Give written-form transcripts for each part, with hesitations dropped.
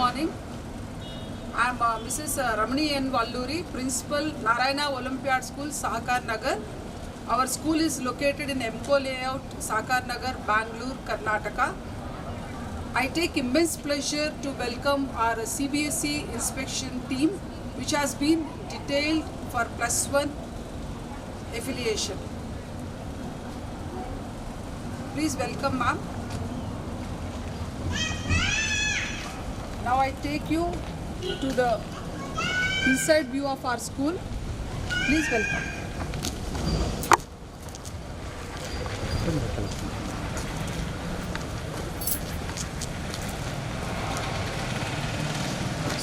morning. I am Mrs. Ramani N. Valluri, Principal, Narayana Olympiad School, Sahakar Nagar. Our school is located in MCO layout, Sahakar Nagar, Bangalore, Karnataka. I take immense pleasure to welcome our CBSE inspection team, which has been detailed for +1 affiliation. Please welcome ma'am. Now I take you to the inside view of our school. Please welcome.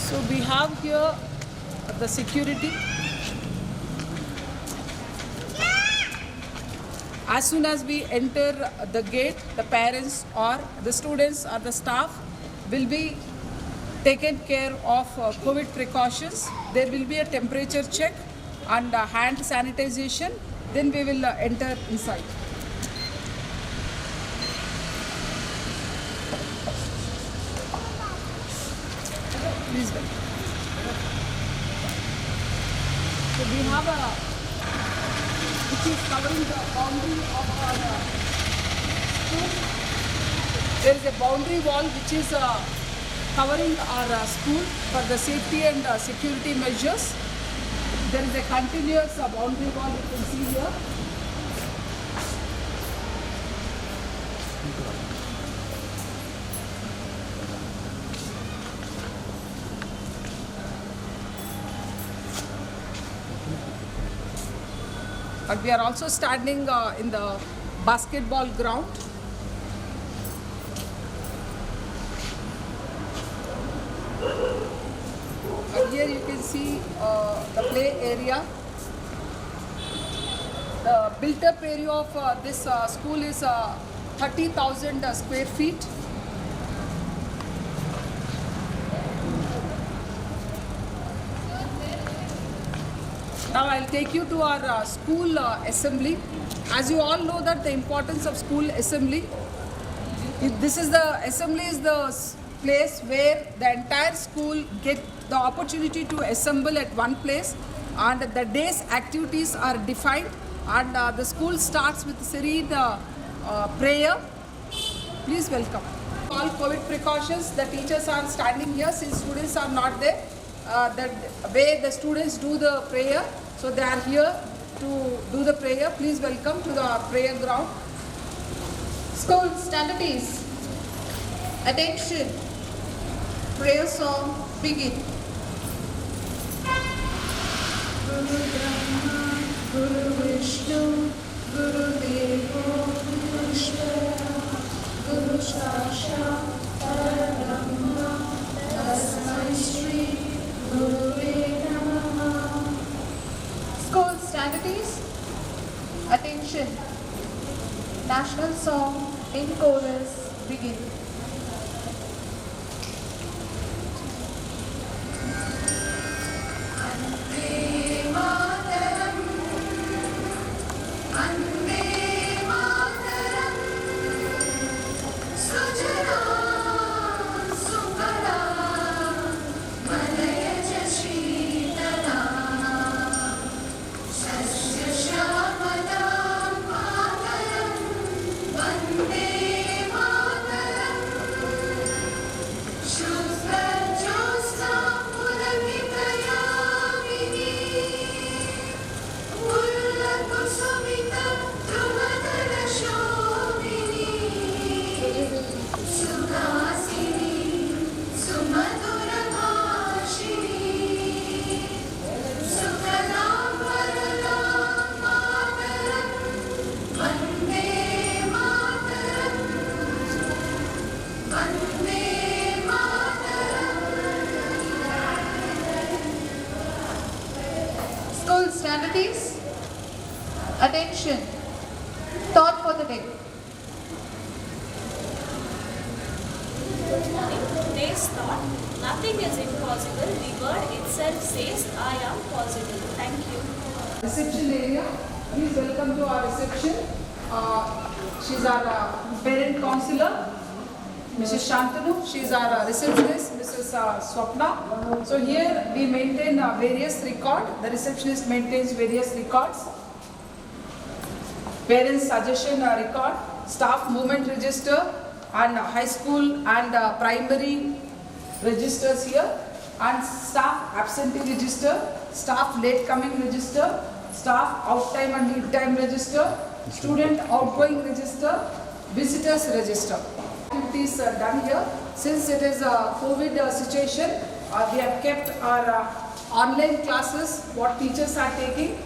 So we have here the security. As soon as we enter the gate, the parents or the students or the staff will be taken care of COVID precautions. There will be a temperature check and hand sanitization. Then we will enter inside. Please welcome. So we have a which is covering the boundary of our school. There is a boundary wall which is covering our school for the safety and security measures. There is a continuous boundary wall you can see here. But we are also standing in the basketball ground. Here you can see the play area. The built-up area of this school is 30,000 square feet. Now I'll take you to our school assembly. As you all know that the importance of school assembly. This is the assembly is the place where the entire school get the opportunity to assemble at one place, and the day's activities are defined, and the school starts with serene prayer. Please welcome. All COVID precautions, the teachers are standing here since students are not there. The way the students do the prayer, so they are here to do the prayer. Please welcome to the prayer ground. School, stand at ease. Attention. Prayer song, begin. Guru Brahma, Guru Vishnu, Guru Devo, Maheshwara, Guru Sakshat, Parabrahma, Tasmai Shri, Gurave Namaha. School, stand at ease. Attention. National song in chorus, begin. Stand at ease. Attention. Thought for the day. Good morning. Today's thought: nothing is impossible. The word itself says, I am possible. Thank you. Reception area. Please welcome to our reception. She's our parent counselor. Mrs. Shantanu, she is our receptionist, Mrs. Swapna. So here we maintain various records. The receptionist maintains various records. Parents suggestion record, staff movement register, and high school and primary registers here, and staff absentee register, staff late coming register, staff out time and leave time register, student outgoing register, visitors register. Activities done here. Since it is a COVID situation, we have kept our online classes, what teachers are taking.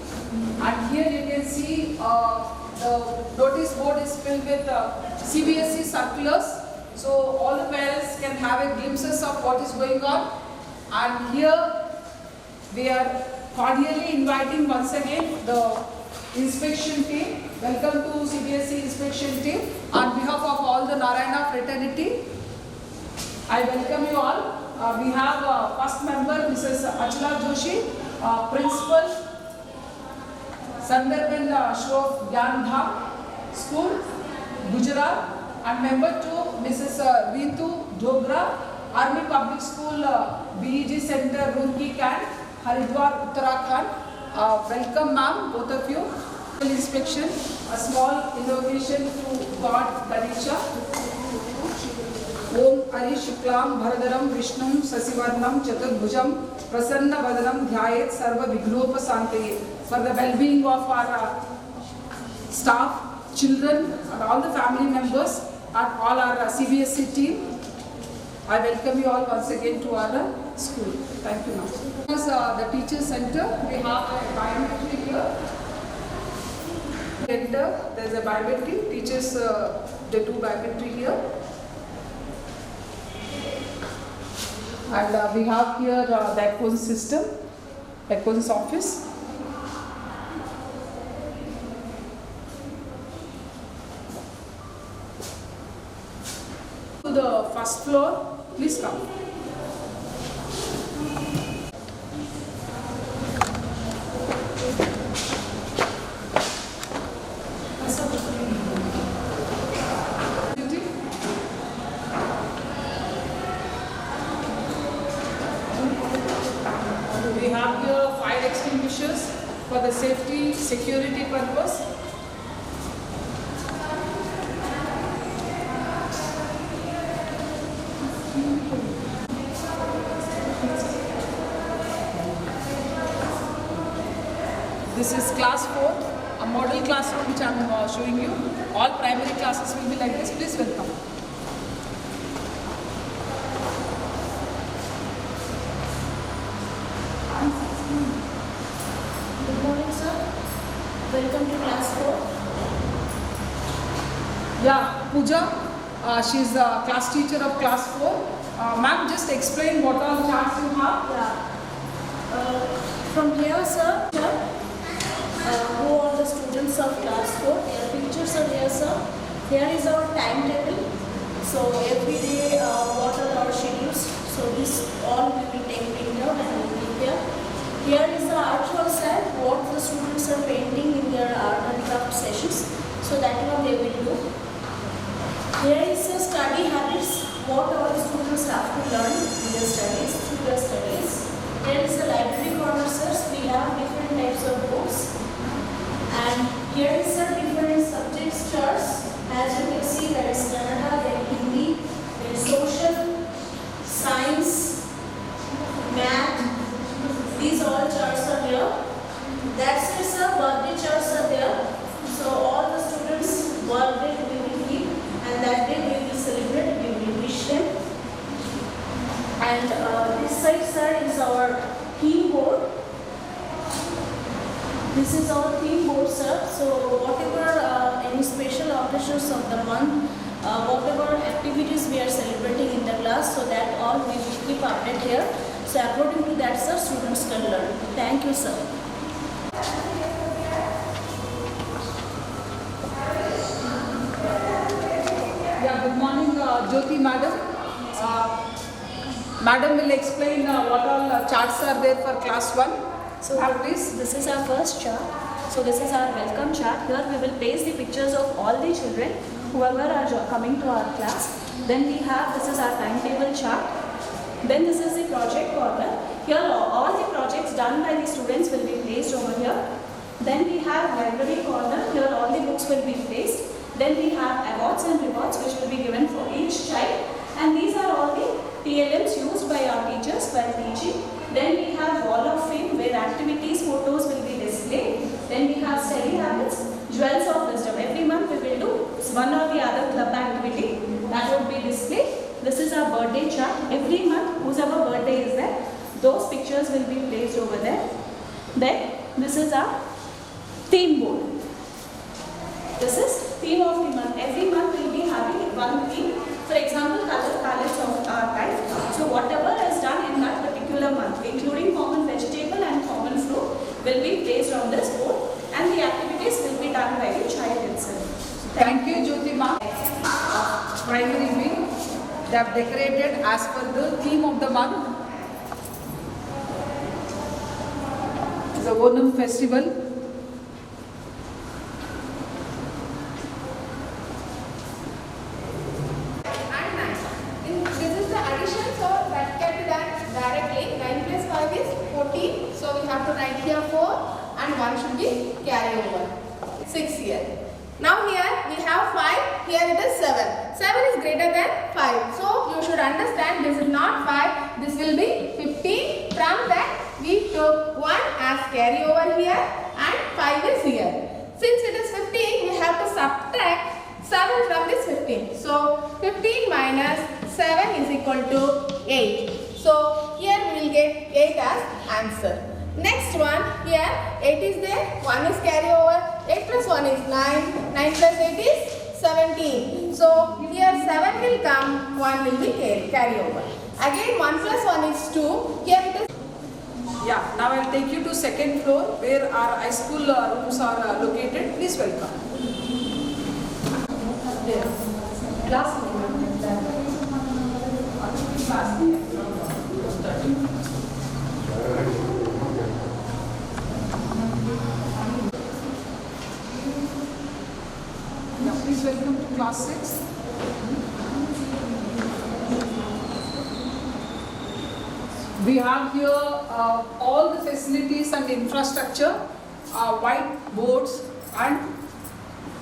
And here you can see the notice board is filled with CBSE circulars. So all the parents can have a glimpses of what is going on. And here we are cordially inviting once again the inspection team. Welcome to CBSE inspection team. On behalf of all the Narayana fraternity, I welcome you all. We have first member Mrs. Achla Joshi, principal, Sundarban Ashok Gyan Dham School, Gujarat, and member 2 Mrs. Ritu Dogra, Army Public School, BEG Center, Roorkee Camp, Haridwar, Uttarakhand. Welcome ma'am, both of you. Inspection, a small invocation to God Ganesha. Om Ari Shuklam Bharadaram Vishnum Sasivarnam Chaturbhujam Prasanna Vadanam Dhyayet Sarva Vignopasantaye. For the well-being of our staff, children, and all the family members, and all our CBSE team, I welcome you all once again to our school. Thank you ma'am. The teacher center, we have a biometry here. Enter, there is a biometry, teachers they do biometry here. And we have here the accounts system, accounts office. To the first floor, please come. We have here fire extinguishers for the safety, security purpose. This is class 4, a model classroom which I am showing you. All primary classes will be like this. Please welcome. Good morning, sir. Welcome to class 4. Yeah, Pooja, she is the class teacher of class 4. Ma'am, just explain what all charts you have. Yeah. From here, sir, who are the students of class 4? Their pictures are here, sir. Here is our timetable. So every day, what are our schedules? So this all we will take printout and we will keep here. Here is the artwork side, what the students are painting in their art and craft sessions. So that one they will do. Here is the study habits, what our students have to learn in their studies, through their studies. Here is the library corner, sirs. We have different types of books. And here is the different subjects charts. As you can see, there is Kannada, there is Hindi, there is social, science, math. These all charts are here. That's it, sir. Birthday charts are there. So all the students' birthday we will keep, and that day we will celebrate. We will wish them. And this side, sir, is our theme board. This is our theme board, sir. So whatever any special occasions of the month, whatever activities we are celebrating in the class, so that all we will keep update here. So according to that, sir, students can learn. Thank you, sir. Yeah, good morning, Jyoti madam. Madam will explain what all charts are there for class 1. So please. this is our first chart. So this is our welcome chart. Here we will place the pictures of all the children, whoever are coming to our class. Then we have, this is our timetable chart. Then this is the project corner. Here all the projects done by the students will be placed over here. Then we have library corner. Here all the books will be placed. Then we have awards and rewards which will be given for each child. And these are all the TLMs used by our teachers while teaching. Then we have wall of fame where activities, photos will be displayed. Then we have study habits, jewels of wisdom. Every month we will do one or the other club activity that would be displayed. This is our birthday chart. Every month whosoever birthday is there, those pictures will be placed over there. Then this is our theme board. This is theme of the month. Every month we will be having one theme. For example, color palettes of our life. So whatever is done in that particular month, including common vegetable and common fruit, will be placed on this board, and the activities will be done by the child itself. Thank you, Jyoti Ma. Primary wing. They have decorated as per the theme of the month. The Onam festival. And 9. This is the addition, so that can be done directly. 9 plus 5 is 14. So we have to write here 4 and 1 should be carry over. 6 here. Now here we have 5, here it is 7. 7 is greater than 5. So you should understand this is not 5, this will be 15. From that we took 1 as carry over here and 5 is here. Since it is 15, we have to subtract 7 from this 15. So 15 minus 7 is equal to 8. So here we will get 8 as answer. Next one, here 8 is there, 1 is carry over, 8 plus 1 is 9, 9 plus 8 is 17. So here 7 will come, 1 will be carry over. Again 1 plus 1 is 2, here it is. Yeah, now I'll take you to second floor where our high school rooms are located. Please welcome. Yeah, please welcome to class 6. We have here all the facilities and infrastructure, white boards and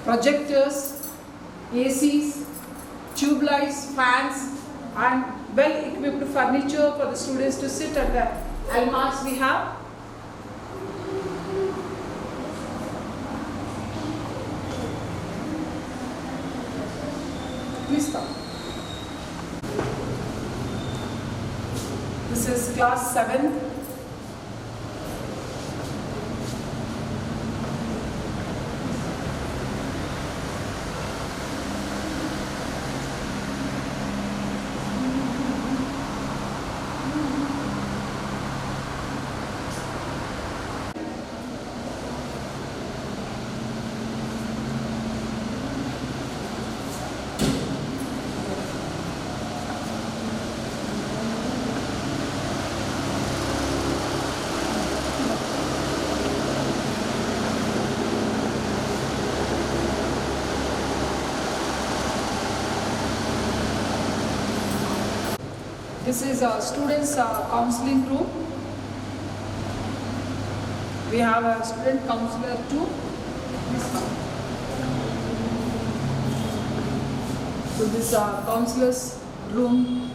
projectors, ACs, tube lights, fans and well equipped furniture for the students to sit at the almars we have. Please come. This is class 7. This is a students' counseling room. We have a student counselor too. So this counselor's room.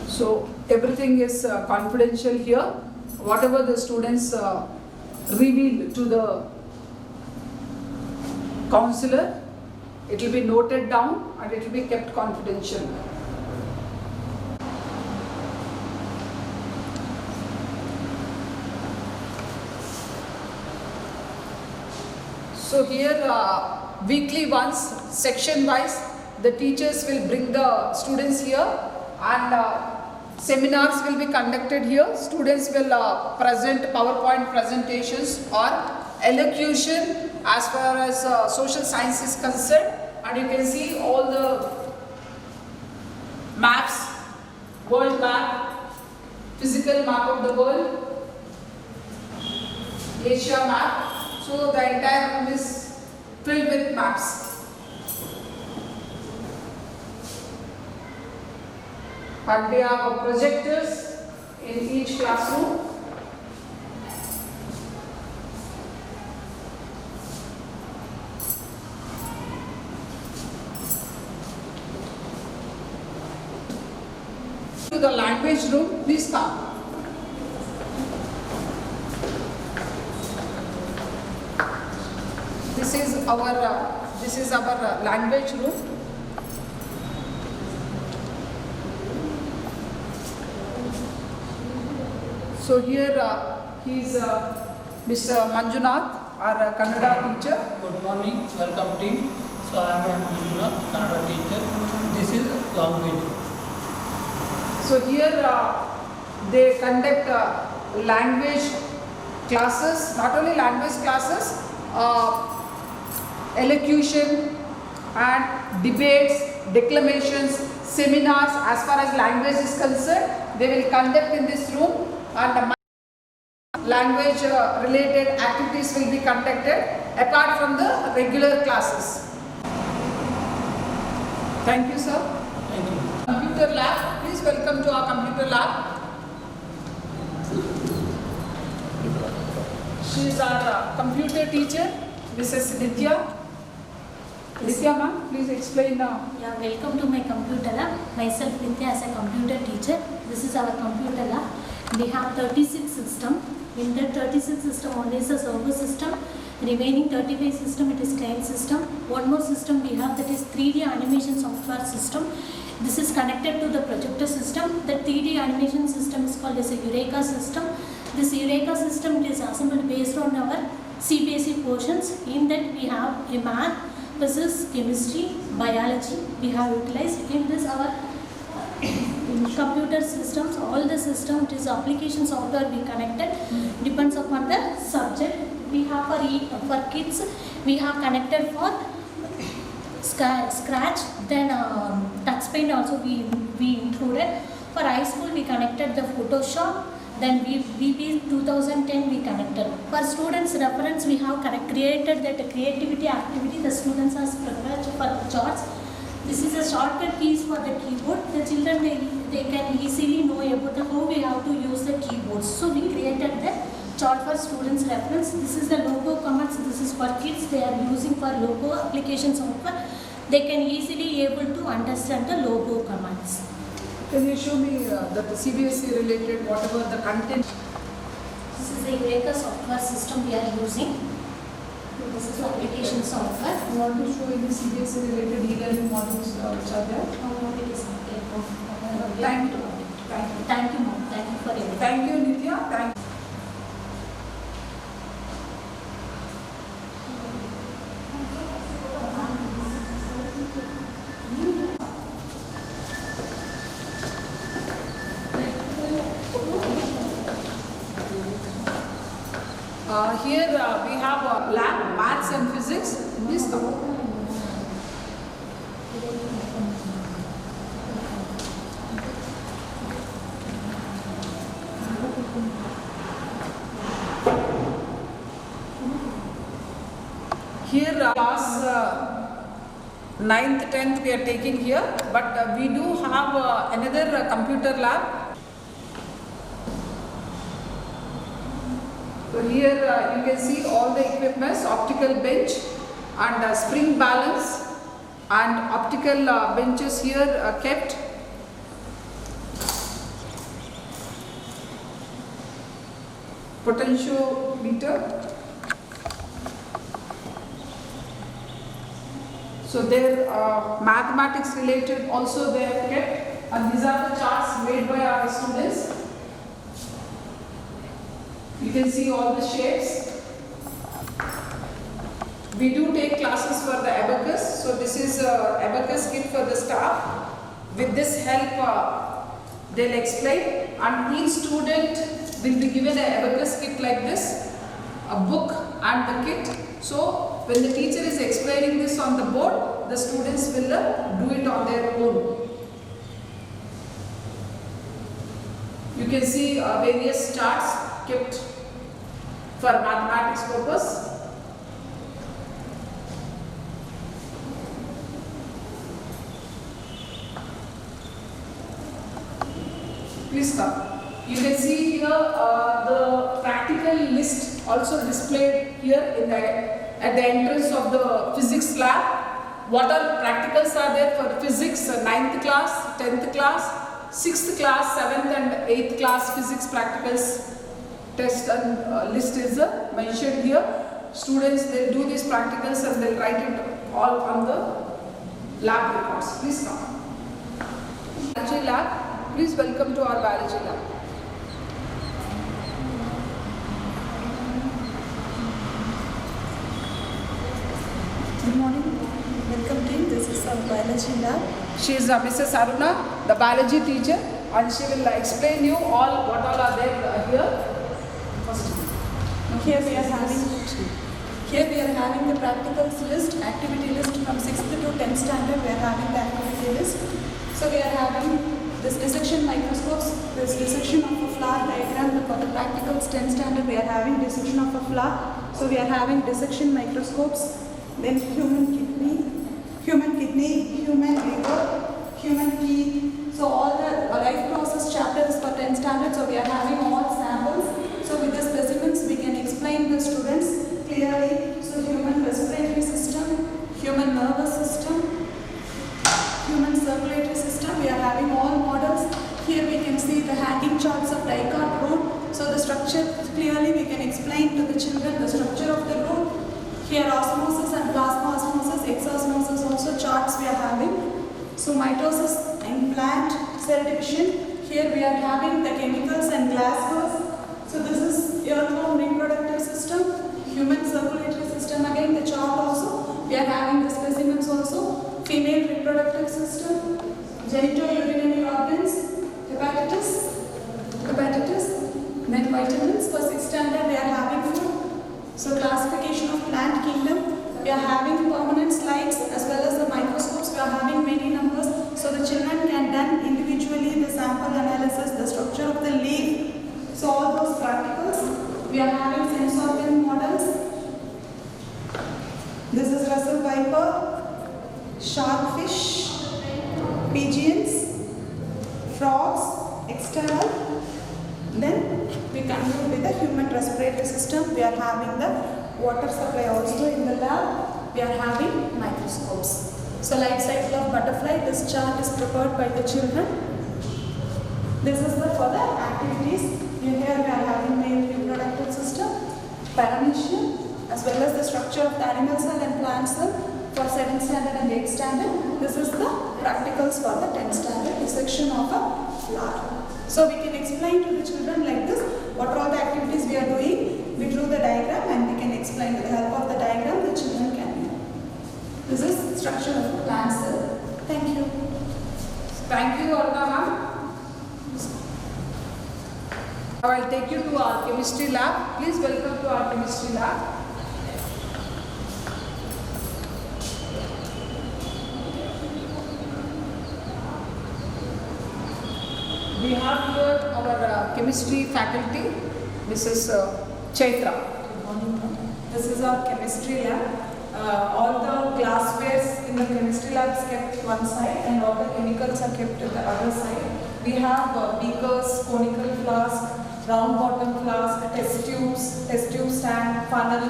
So everything is confidential here. Whatever the students reveal to the counselor, it will be noted down and it will be kept confidential. So here weekly once, section wise, the teachers will bring the students here and seminars will be conducted here. Students will present PowerPoint presentations or elocution as far as social science is concerned, and you can see all the maps, world map, physical map of the world, Asia map. So the entire room is filled with maps. And we have projectors in each classroom. To the language room, please come. This is our language room. So here he is Mr. Manjunath, our Kannada teacher. Good morning, welcome team. So I am Manjunath, Kannada teacher. This is language. So here they conduct language classes, not only language classes, elocution and debates, declamations, seminars as far as language is concerned. They will conduct in this room, and language related activities will be conducted apart from the regular classes. Thank you, sir. Thank you. Computer lab, please welcome to our computer lab. She is our computer teacher, Mrs. Nitya. Nitya ma'am, please explain now. Yeah, welcome to my computer lab. Myself Nitya as a computer teacher. This is our computer lab. We have 36 systems. In that 36 system, only is a server system. Remaining 35 system, it is client system. One more system we have, that is 3D animation software system. This is connected to the projector system. The 3D animation system is called as a Eureka system. This Eureka system is assembled based on our CBSE portions. In that we have a math, physics, chemistry, biology. We have utilized in this our computer systems. All the system, it is application software we connected, depends upon the subject. We have for kids, we have connected for Scratch, then touchpaint also we included. For high school we connected the Photoshop, then VB 2010 we connected. For students reference, we have created that creativity activity. The students are prepared for the charts. This is a shortcut keys for the keyboard. The children they can easily know about how we have to use the keyboards. So we created the chart for students reference. This is the logo commands. This is for kids. They are using for logo application software. They can easily able to understand the logo commands. Can you show me the CBSE related whatever the content? This is the Eureka software system we are using. This is the application software. You want to show any CBSE related e-learning modules which are there? It is okay. Thank you. Thank you. Thank you, ma'am. Thank you for everything. Thank you, Nitya. Thank you. Here we have lab, maths and physics. Please come. Here class 9th, 10th we are taking here, but we do have another computer lab. So here you can see all the equipments, optical bench and spring balance and optical benches here kept. Potentiometer. So there mathematics related also they have kept, and these are the charts made by our students. You can see all the shapes. We do take classes for the abacus. So this is abacus kit for the staff. With this help they'll explain, and each student will be given an abacus kit like this, a book and the kit. So when the teacher is explaining this on the board, the students will do it on their own. You can see various charts kept for mathematics purpose. Please come. You can see here the practical list also displayed here at the entrance of the physics lab. What all practicals are there for physics? 9th class, 10th class, 6th class, 7th and 8th class physics practicals test and list is mentioned here. Students, they do these practicals and they'll write it all on the lab reports. Please come. Biology lab. Please welcome to our biology lab. Good morning. Welcome team. This is our biology lab. She is Mrs. Aruna, the biology teacher, and she will explain you all what all are there here. Here we are having the practicals list, activity list from 6th to 10th standard. We are having the activity list. So we are having this dissection microscopes, this dissection of a flower diagram. For the practicals 10th standard, we are having dissection of a flower. So we are having dissection microscopes, then human kidney, human liver, human teeth. So all the life process chapters for 10th standard. So we are having all samples. So with the specimens, we can explain the students clearly. So human respiratory system, human nervous system, human circulatory system. We are having all models. Here we can see the hanging charts of Dicot root. So the structure clearly we can explain to the children the structure of the root. Here osmosis and plasma osmosis, exosmosis also charts we are having. So mitosis and plant cell division. Here we are having the chemicals and glasses. So this is earthworm reproductive system, human circulatory system. Again the chart also. We are having the specimens also. Female reproductive system, genitourinary organs, hepatitis, then vitamins. For 6th standard we are having food. So classification of plant kingdom. We are having permanent slides as well as the microscopes. We are having many numbers. So the children can done individually the sample analysis, the structure of the leaf. So all those practicals. We are having sense organ models. This is Russell viper, sharkfish, pigeons, frogs, external. Then we conclude with the human respiratory system. We are having the water supply also in the lab. We are having microscopes. So life cycle of butterfly. This chart is prepared by the children. This is the further activities. Here we are having male reproductive system, paramecium, as well as the structure of the animal cell and plant cell for 7th standard and 8th standard. This is the practicals for the 10th standard, dissection of a flower. So we can explain to the children like this, what are all the activities we are doing. We drew the diagram and we can explain with the help of the diagram the children can do. This is structure of a plant cell. Thank you. Thank you, Aruna ma'am. Now I will take you to our chemistry lab. Please welcome to our chemistry lab. We have here our chemistry faculty, Mrs. Chaitra. This is our chemistry lab. All the glasswares in the chemistry lab is kept one side and all the chemicals are kept at the other side. We have beakers, conical flask, round bottom flask, test tube stand, funnel,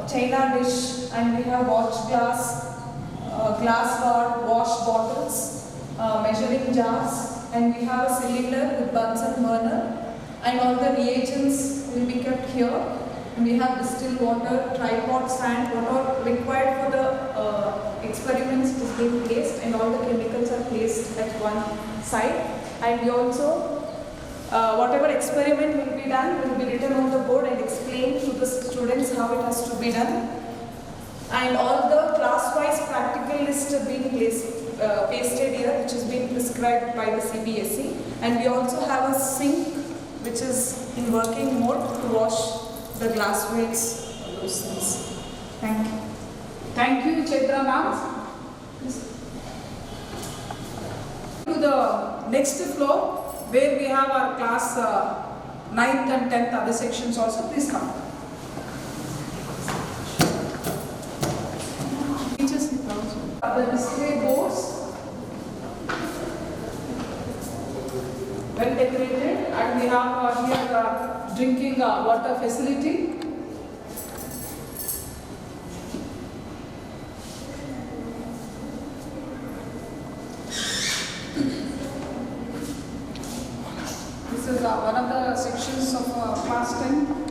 china dish, and we have watch glass, glass rod, wash bottles, measuring jars, and we have a cylinder with Bunsen burner, and all the reagents will be kept here. And we have distilled water, tripod stand, what are required for the experiments is being placed, and all the chemicals are placed at one side. And we also, whatever experiment will be done will be written on the board and explained to the students how it has to be done. And all the class-wise practical list are being pasted here, which is being prescribed by the CBSE. And we also have a sink which is in working mode to wash the glasswares, those things. Thank you. Thank you, Chaitra ma'am. To the next floor, where we have our class 9th and 10th other sections also. Please come. Teachers the display boards. well decorated, and we have here drinking water facility. This is one of the sections of class 10.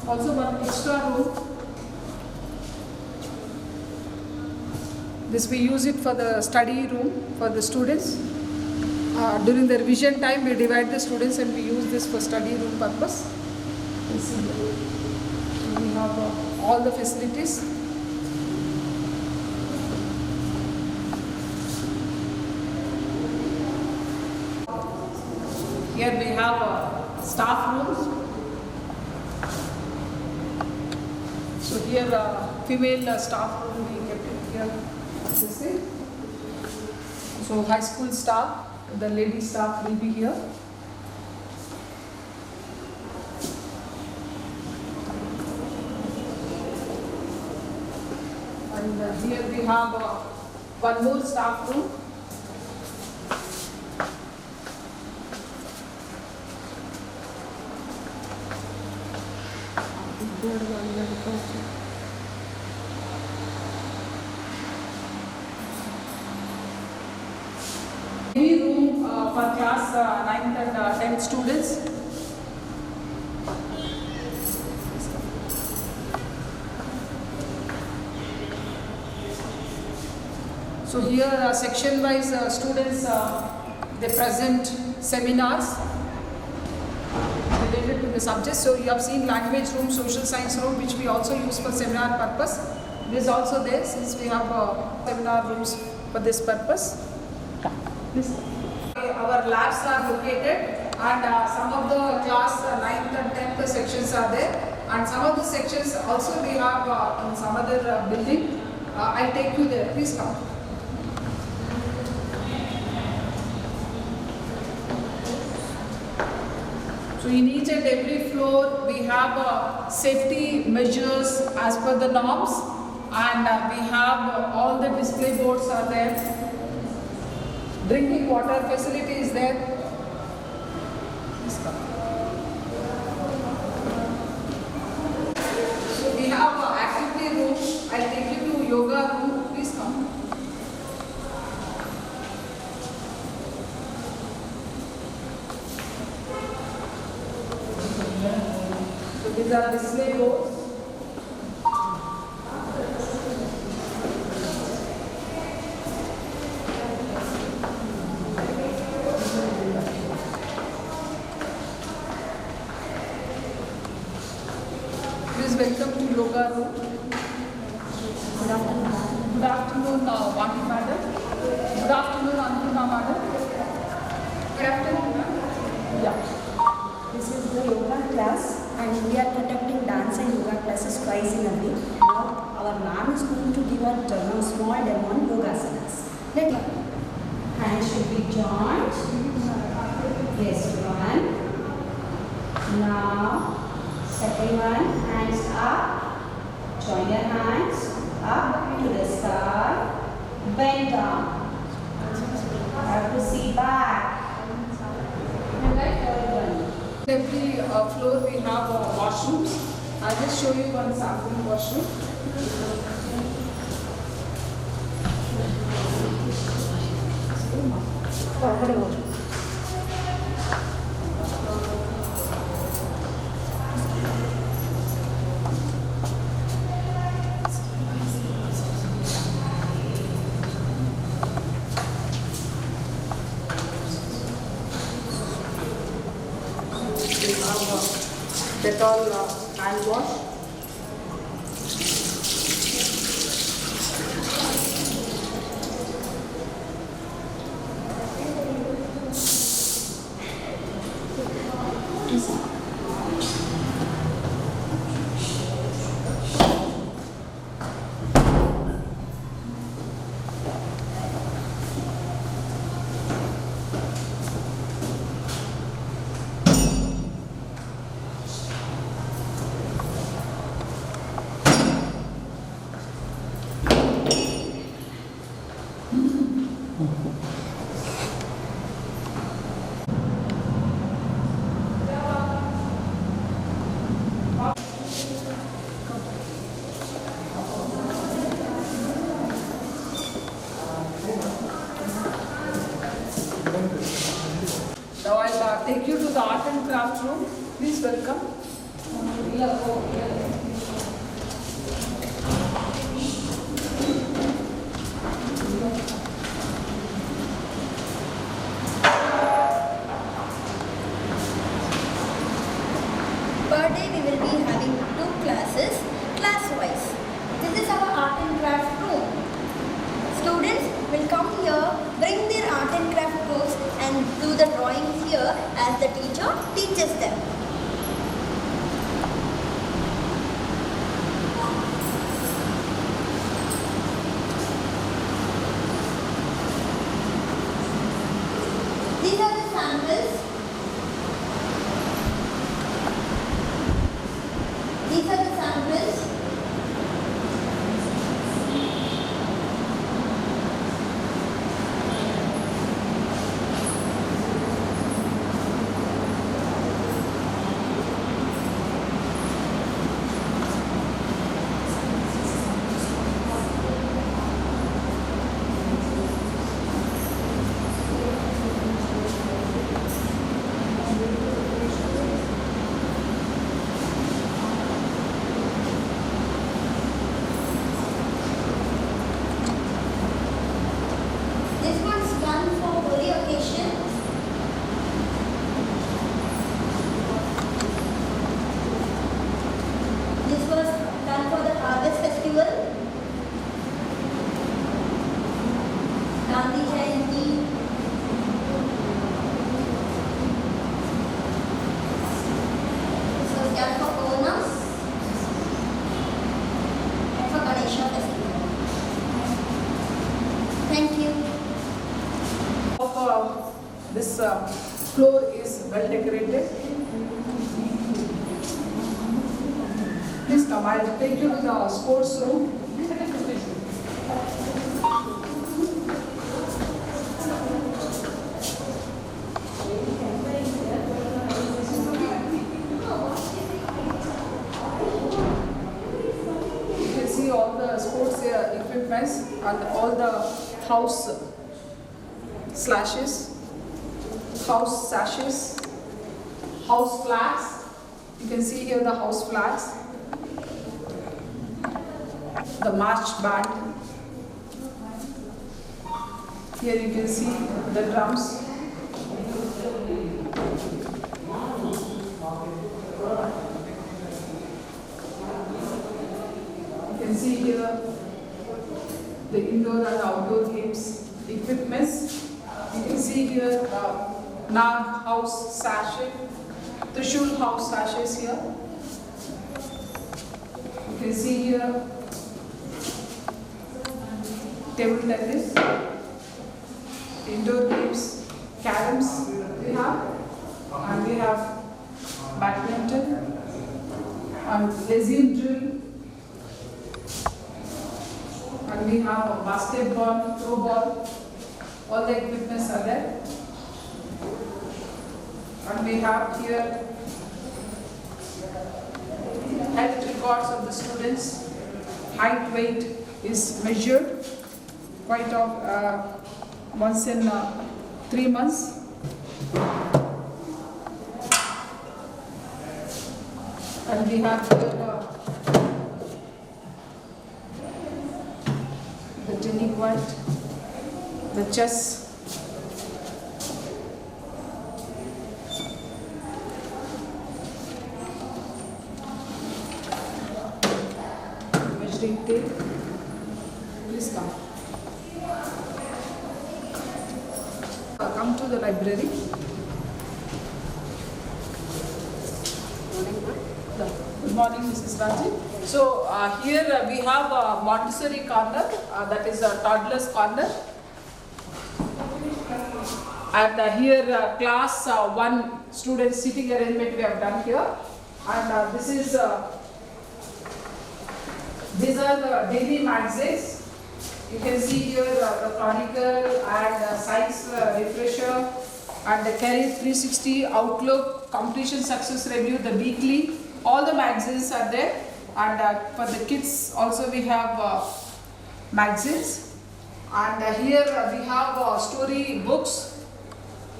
Also one extra room. This we use it for the study room for the students. During the revision time, we divide the students and we use this for study room purpose. You see here. We have all the facilities. Here we have staff rooms. So here female staff room we kept it here. You see. So high school staff, the lady staff will be here. And here we have one more staff room. Any room for class 9th and 10th students. So here section wise students they present seminars related to the subject. So you have seen language room, social science room, which we also use for seminar purpose. This is also there since we have seminar rooms for this purpose. Our labs are located, and some of the class 9th and 10th sections are there, and some of the sections also we have in some other building. I'll take you there. Please come. So in each and every floor we have safety measures as per the norms, and we have all the display boards are there. Drinking water facility is there. Please come. So we have activity room. I'll take you to yoga room. Please come. So these are display boards. Please welcome to yoga room. Good afternoon. Good afternoon, Vani madam. Good afternoon, Anupama madam. Good afternoon, ma'am. Yeah. This is the yoga class, and we are conducting dance and yoga classes twice in a week. Now our ma'am is going to give a demo, small demo on yoga asanas. Hands should be joined. Yes, one. Now, second one, hands up. Join your hands up to the sky. Bend down. Have to see back. And like third one. Every floor we have washrooms. I'll just show you one sample washroom. We have Dettol hand wash. Now I'll take you to the art and craft room. Please welcome. Per day we will be having 2 classes, class-wise. This is our art and craft room. Students will come here, bring their art and craft books and do the drawings here as the teacher teaches them. These are the samples. These are the samples. This one's done for holy occasion. This was done for the harvest festival. Gandhi Jayanti. This was done for Onam and for Ganesha festival. Thank you. This floor is well decorated. Please come, I'll take you to the sports room. You can see all the sports equipments and all the house slashes, house sashes, house flags. You can see here the house flags, the march band. Here you can see the drums. You can see here the indoor and outdoor games equipments. You can see here Nag house sachet, Trishul house sachets here. You can see here table tennis, indoor games, caroms we have, and we have badminton and lazy drill, and we have a basketball, throw ball. All the equipments are there. And we have here health records of the students. Height, weight is measured quite once in 3 months. And we have here the tennis court, the chess. Measuring tape. Please come. Come to the library. Good morning, Mrs. Raji. So here we have a Montessori corner, that is a toddler's corner. And here class 1 student sitting arrangement we have done here. And this is these are the daily magazines. You can see here the Chronicle and Science Refresher and the Career 360, Outlook, Competition Success Review, the weekly. All the magazines are there. And for the kids also we have magazines. And here we have story books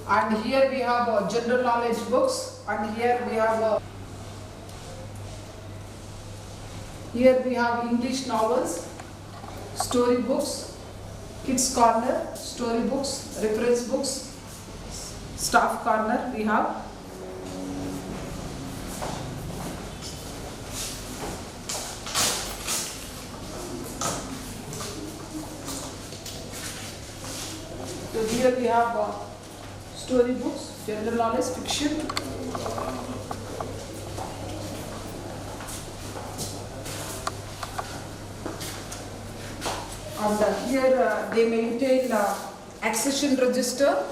And here we have general knowledge books, and here we have English novels, story books, kids corner, story books, reference books, staff corner we have. So here we have story books, general knowledge, fiction. And here they maintain accession register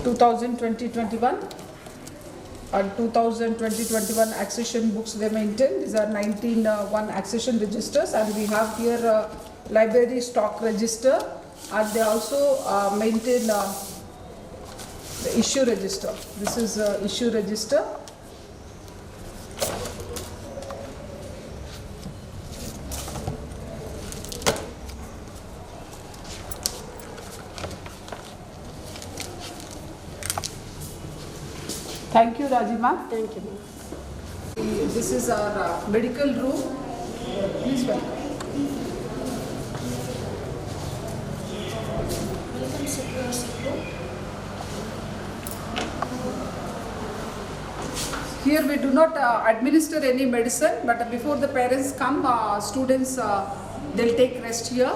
2020-21 and 2020-21 accession books they maintain. These are 19 accession registers, and we have here library stock register, and they also maintain the issue register. This is issue register. Thank you, Rajima. Thank you. This is our medical room. Please welcome. Welcome, Sikro. Here we do not administer any medicine, but before the parents come, students they'll take rest here.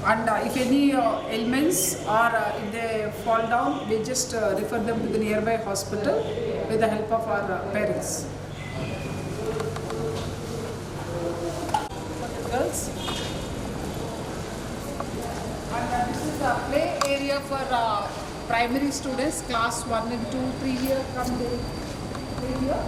And if any ailments or if they fall down, we just refer them to the nearby hospital with the help of our parents. For the girls. And this is the play area for primary students, class 1 and 2, 3 here, come there. 3 here.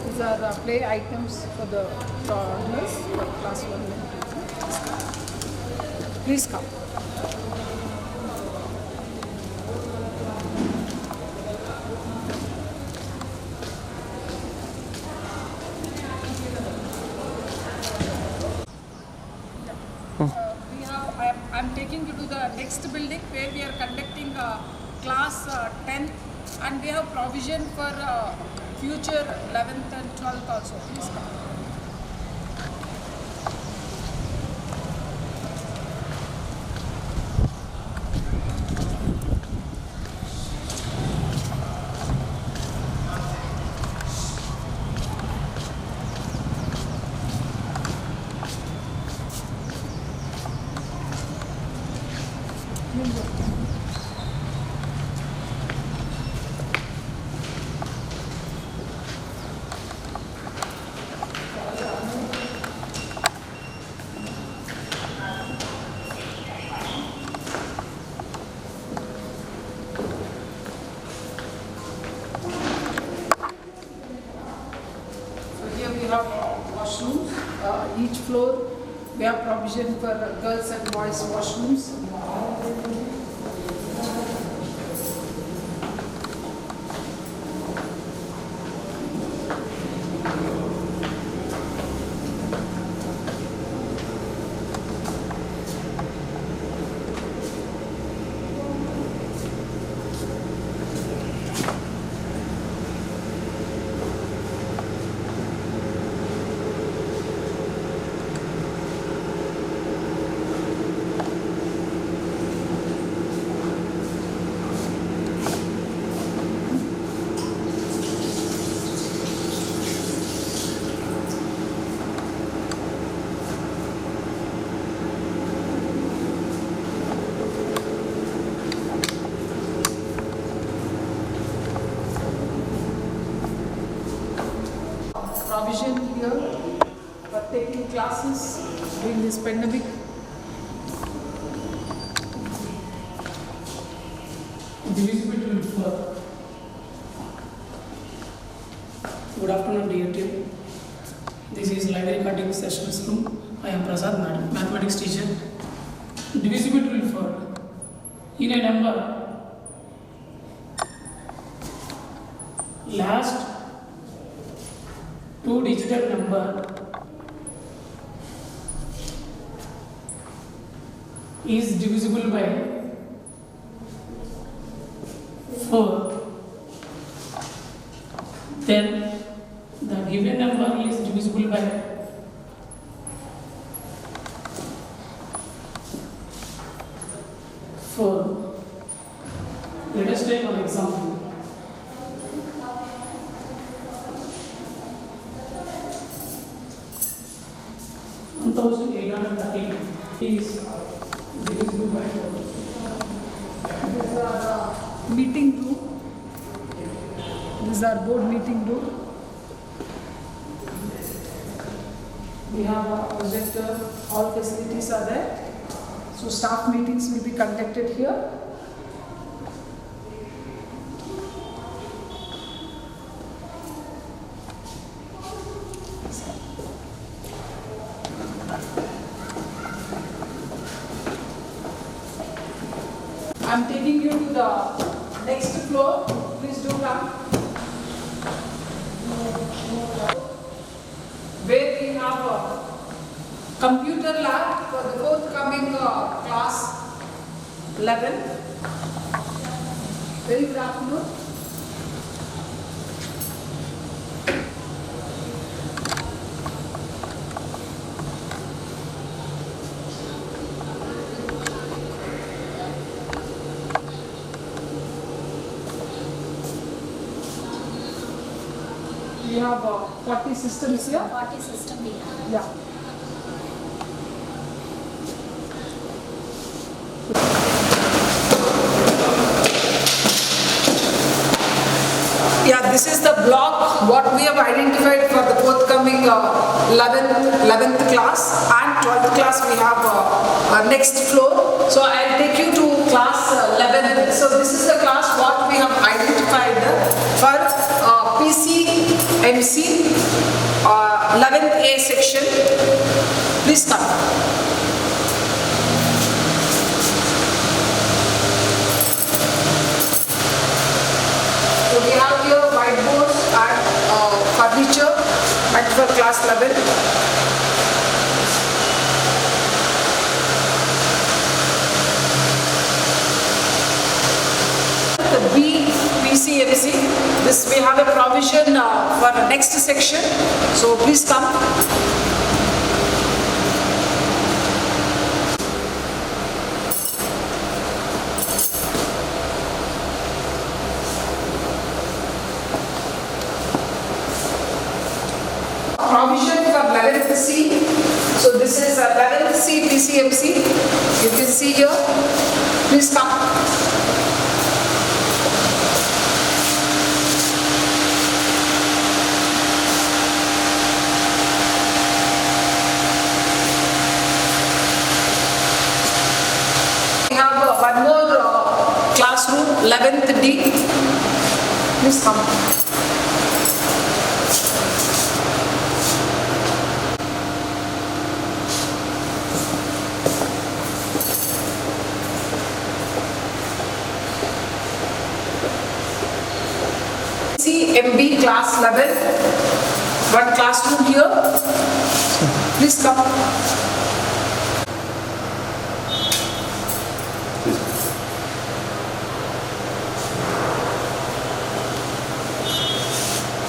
These are play items for the toddlers for class 1 and 2. Please come. I'm taking you to the next building where we are conducting class 10, and we have provision for future 11th and 12th also. Please come. We have washrooms. Each floor we have provision for girls and boys washrooms. Provision here for taking classes during this pandemic. Divisible for Good afternoon, dear team. This is live recording sessions room. I am Prasad, mathematics teacher. Divisibility rule for in a number, last two-digit number is divisible by 4. Then the given number is divisible by 4. Let us take an example. is divisible by 4. These are meeting room. These are board meeting room. We have a projector, all facilities are there. So staff meetings will be conducted here. I'm taking you to the next floor. Please do come. Where we have a computer lab for the forthcoming class 11. Very good afternoon. We have 40 systems here. 40 system we have. Yeah. Yeah, this is the block what we have identified for the forthcoming 11th class and 12th class. We have next floor. So I'll take you to class 11. So this is the class what we have identified for PCMC 11th A section. Please come. So we have here whiteboards and furniture and for class 11. The B PCMC, this we have a provision for the next section. So please come. Provision for 11th C. So this is 11th C PCMC. You can see here. Please come. We have one more classroom, 11th D. Please come. MB class 11, one classroom here. Please come.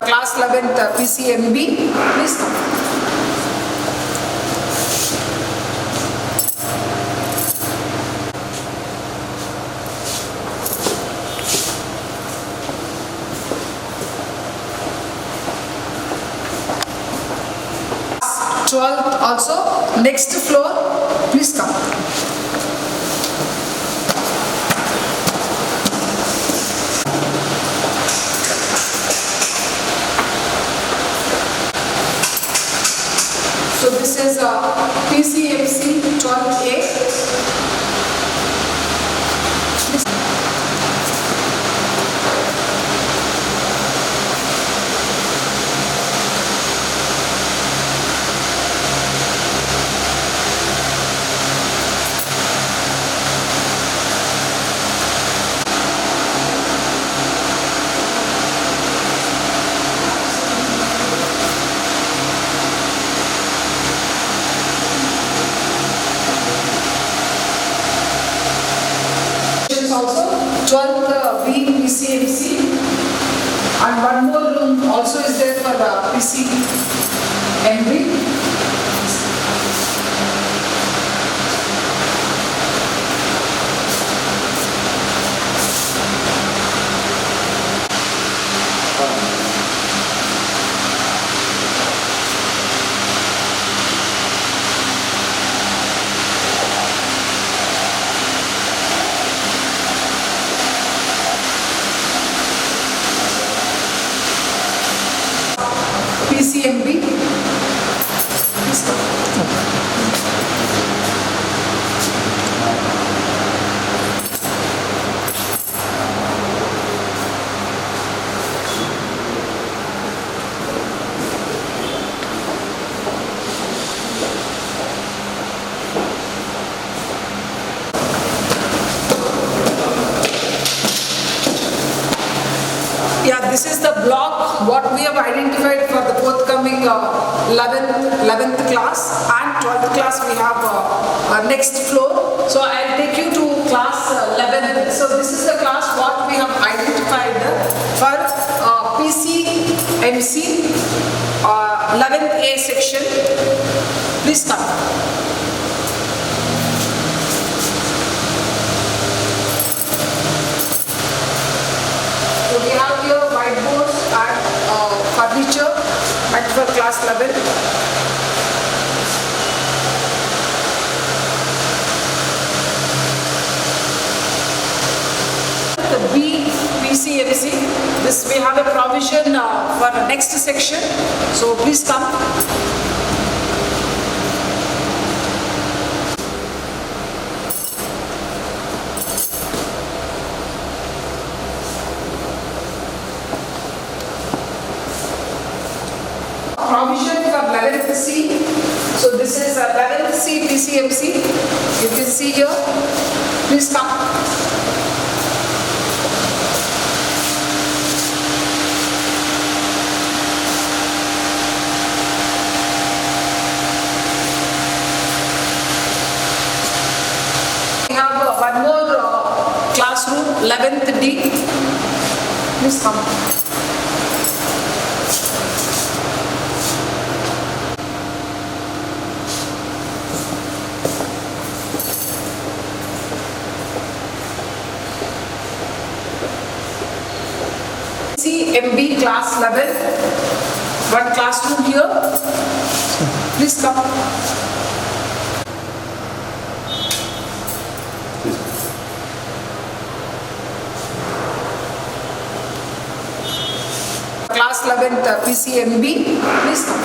Class 11th PCMB, please come. Also, next floor, please come. So this is PCMC 12A. one more room also is there for PCMB. PCMB. Yeah, this is the block what we have identified for the forthcoming 11th class and 12th class. We have next floor. So I'll take you to class 11. So this is the class what we have identified for PCMC 11th A section. Please come. So we have here whiteboards and furniture and for class 11. The B PCMC, this we have a provision for the next section. So please come. Provision for 11th C. So this is 11th C PCMC. You can see here. Please come. We have one more classroom, 11th D. Please come. CMB class 11, one classroom here. Please come. Class 11th PCMB, please come.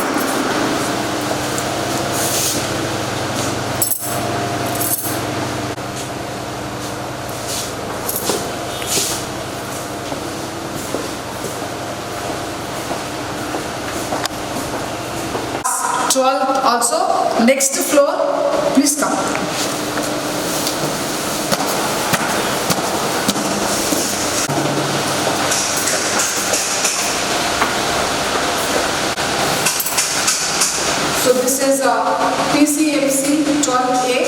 Also, next floor, please come. So this is PCMC 12A.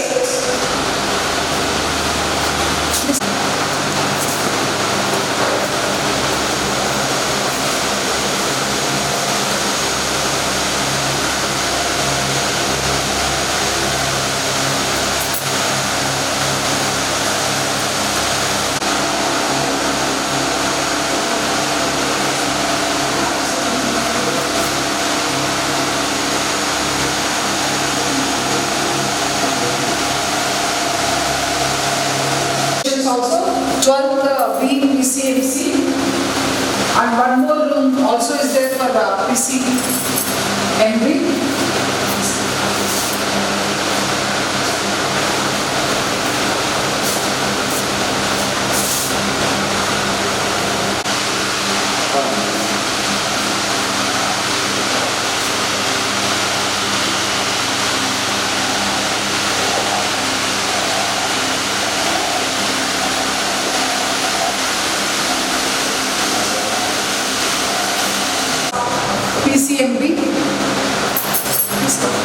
Also 12th B PCMC and one more room also is there for PCMB. PCMB. Please come.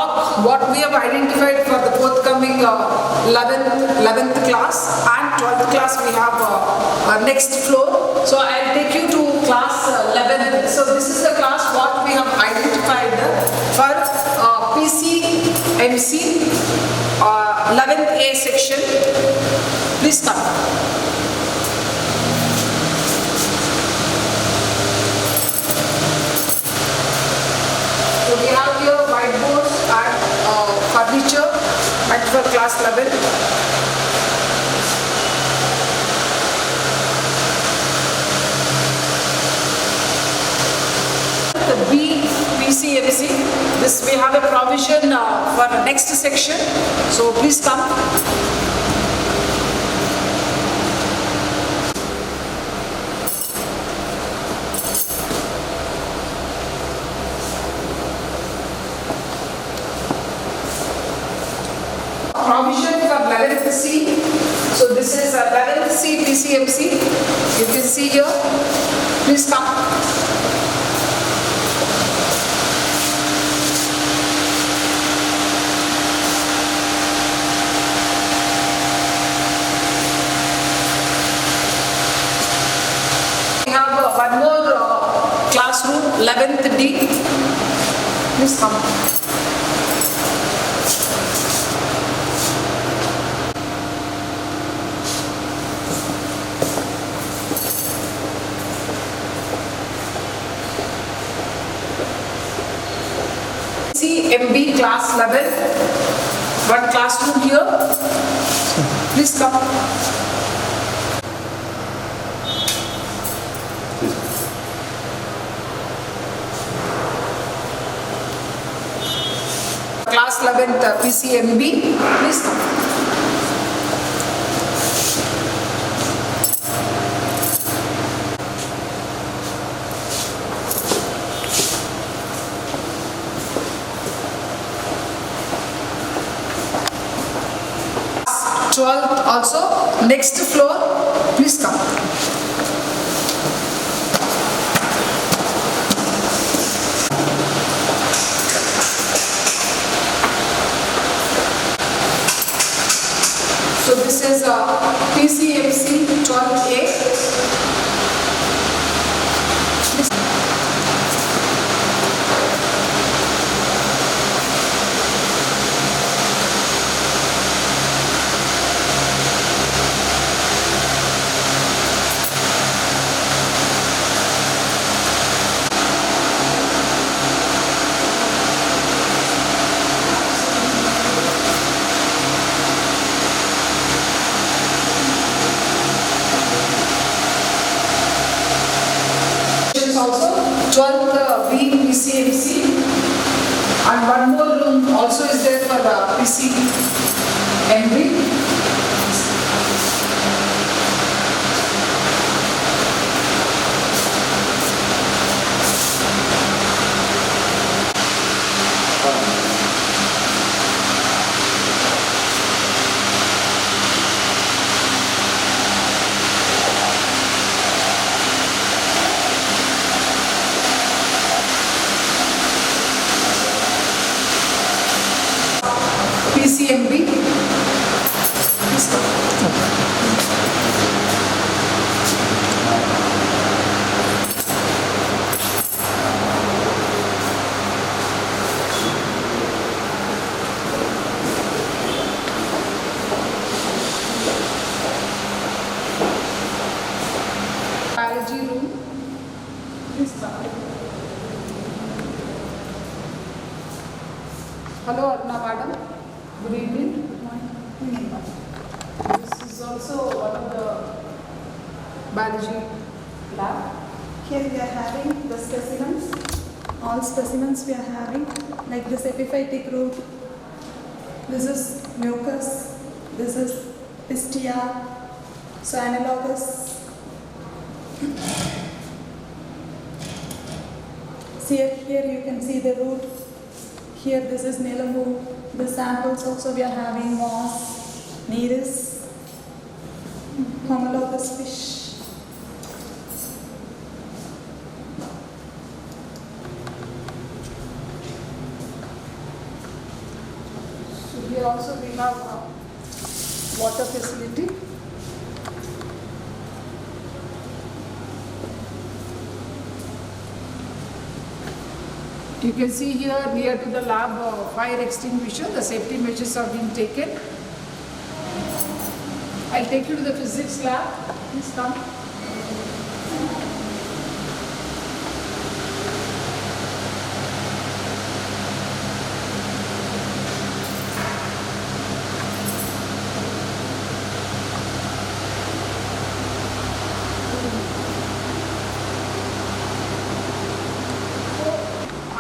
block what we have identified for the forthcoming 11th class and 12th class. We have next floor. So I'll take you to class 11. So this is the class what we have identified for PCMC 11th A section. Please come. So we have here whiteboards and furniture and for class 11. The B PCMC, this we have a provision for the next section. So please come. Provision for 11th C. So this is 11th C PCMC. You can see here. Please come. We have one more classroom, 11th D. Please come. CMB class 11, one classroom here. Please come. Class 11th PCMB, please come. Class 12th also, next floor, please come. So this is PCMC 12A. Also 12th B PCMC and one more room also is there for PCMB. PCMB. Please come. Biology room. Please come. Hello, Aruna madam. Good evening. This is also one of the biology lab. Here we are having the specimens. All specimens we are having, like this epiphytic root. This is mucus. This is pistia. So analogous. See here you can see the root. Here this is Nilambu. The samples also we are having moss, nereis, homologous fish. Here also we have water facility. You can see here near to the lab fire extinguisher, the safety measures are being taken. I'll take you to the physics lab. Please come.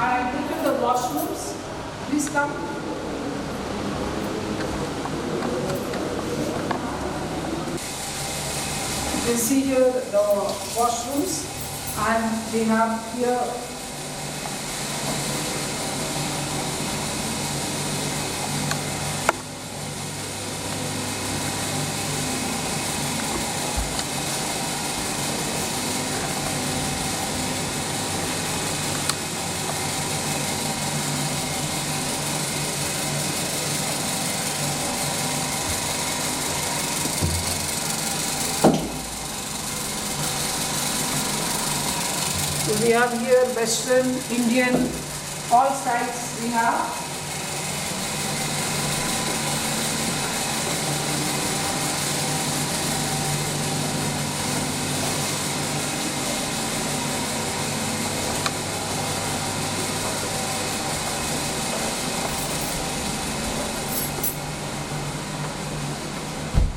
I'll take you to the washrooms. Please come. You can see here the washrooms, and we have here we have here Western, Indian, all styles we have.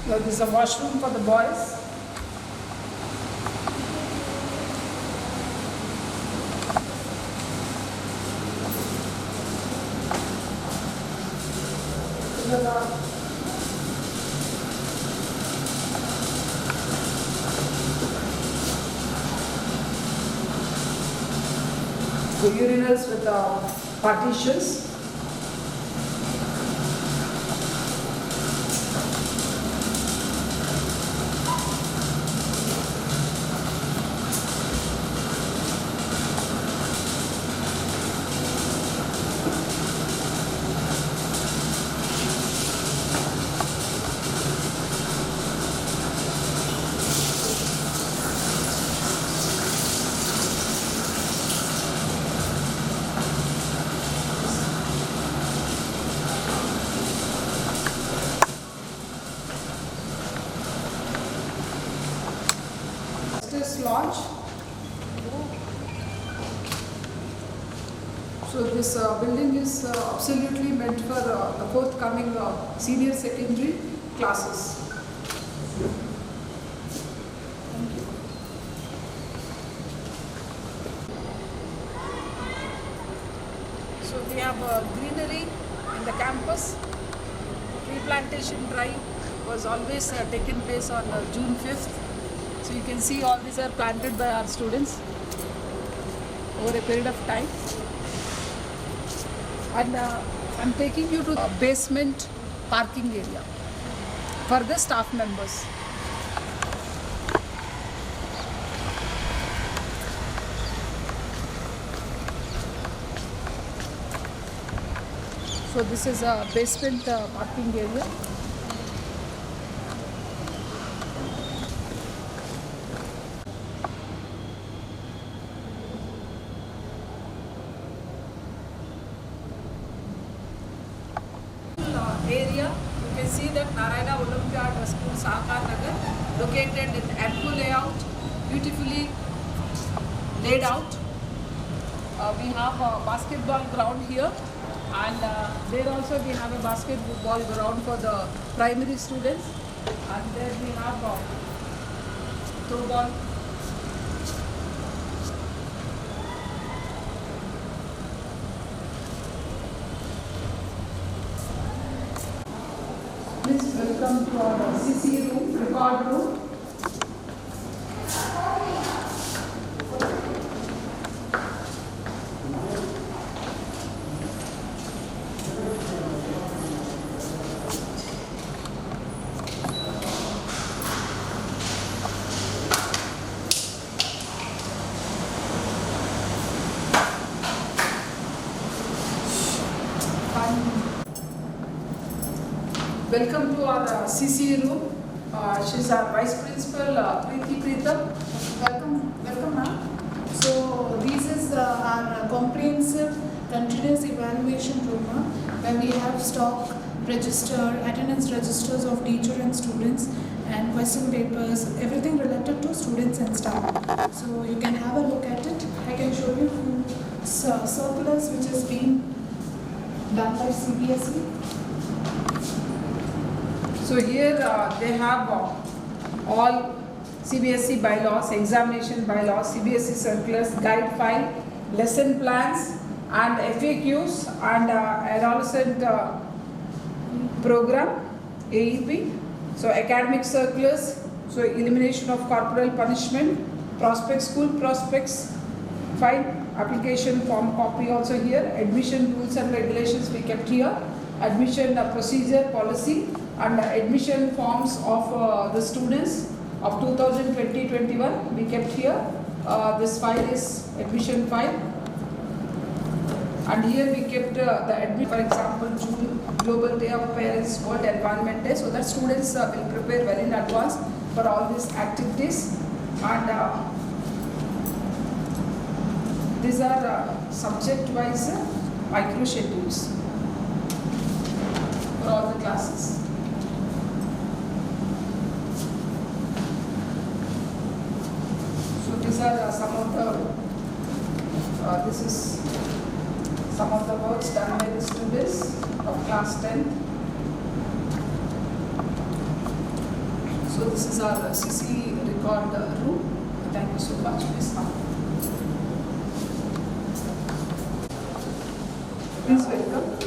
Now this is a washroom for the boys. The urinals with partitions. Launch. So this building is absolutely meant for the forthcoming senior secondary classes. Thank you. So we have greenery in the campus. Tree plantation drive was always taken place on June 5th. So you can see all these are planted by our students over a period of time. And I'm taking you to a basement parking area for the staff members. So this is a basement parking area. Area, you can see that Narayana Olympiad School, Sahakar Nagar, located in ample layout, beautifully laid out. We have a basketball ground here, and there also we have a basketball ground for the primary students, and there we have a throw ball. Please welcome to our CC room, record room. welcome to our CC room. She's our Vice Principal, Preeti Preetham. Welcome ma'am. So this is our comprehensive continuous evaluation room where we have stock register, attendance registers of teacher and students and question papers, everything related to students and staff. So you can have a look at it. I can show you circulars which has been done by CBSE. So here they have all CBSE bylaws, examination bylaws, CBSE circulars, guide file, lesson plans and FAQs and adolescent program, AEP. So academic circulars, so elimination of corporal punishment, prospects, school prospects, fine, application form copy also here, admission rules and regulations we kept here, admission procedure policy and admission forms of the students of 2020-21 we kept here. This file is admission file. And here we kept the admit, for example, June Global Day of Parents, World Environment Day, so that students will prepare well in advance for all these activities. And these are subject-wise micro schedules for all the classes. So these are some of the, this is some of the works done by the students of class 10. So this is our CC record room. Thank you so much, Ms. Ham. Please welcome.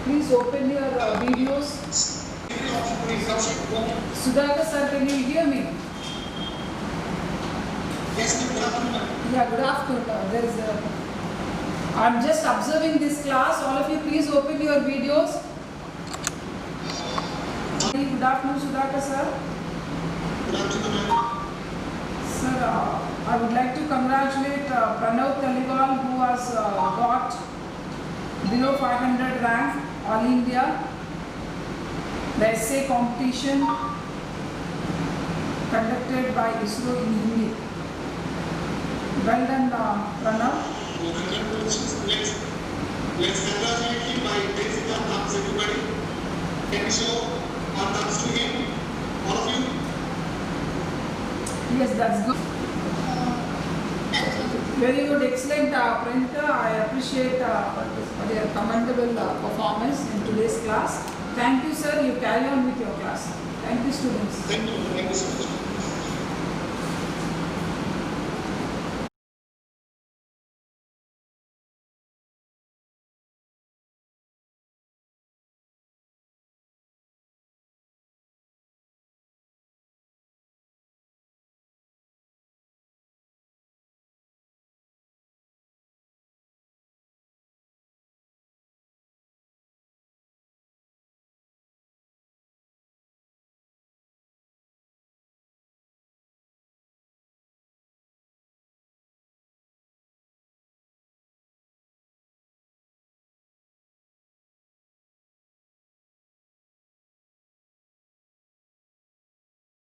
Please open your videos. Sudhakar sir, can you hear me? Yes, good afternoon. Yeah, good afternoon. There is a. I'm just observing this class. All of you, please open your videos. Good afternoon, Sudhakar sir. Good afternoon. Sir, I would like to congratulate Pranav Taliwal who has got below 500 rank All India. The essay competition conducted by ISRO in Hindi. Well done, Pranav. Congratulations. Let's congratulate him by raising our thumbs, everybody. Can we show our thumbs to him? All of you? Yes, that's good. Very good, excellent, Printa. I appreciate their commendable performance in today's class. Thank you, sir. You carry on with your class. Thank you, students. Thank you so much.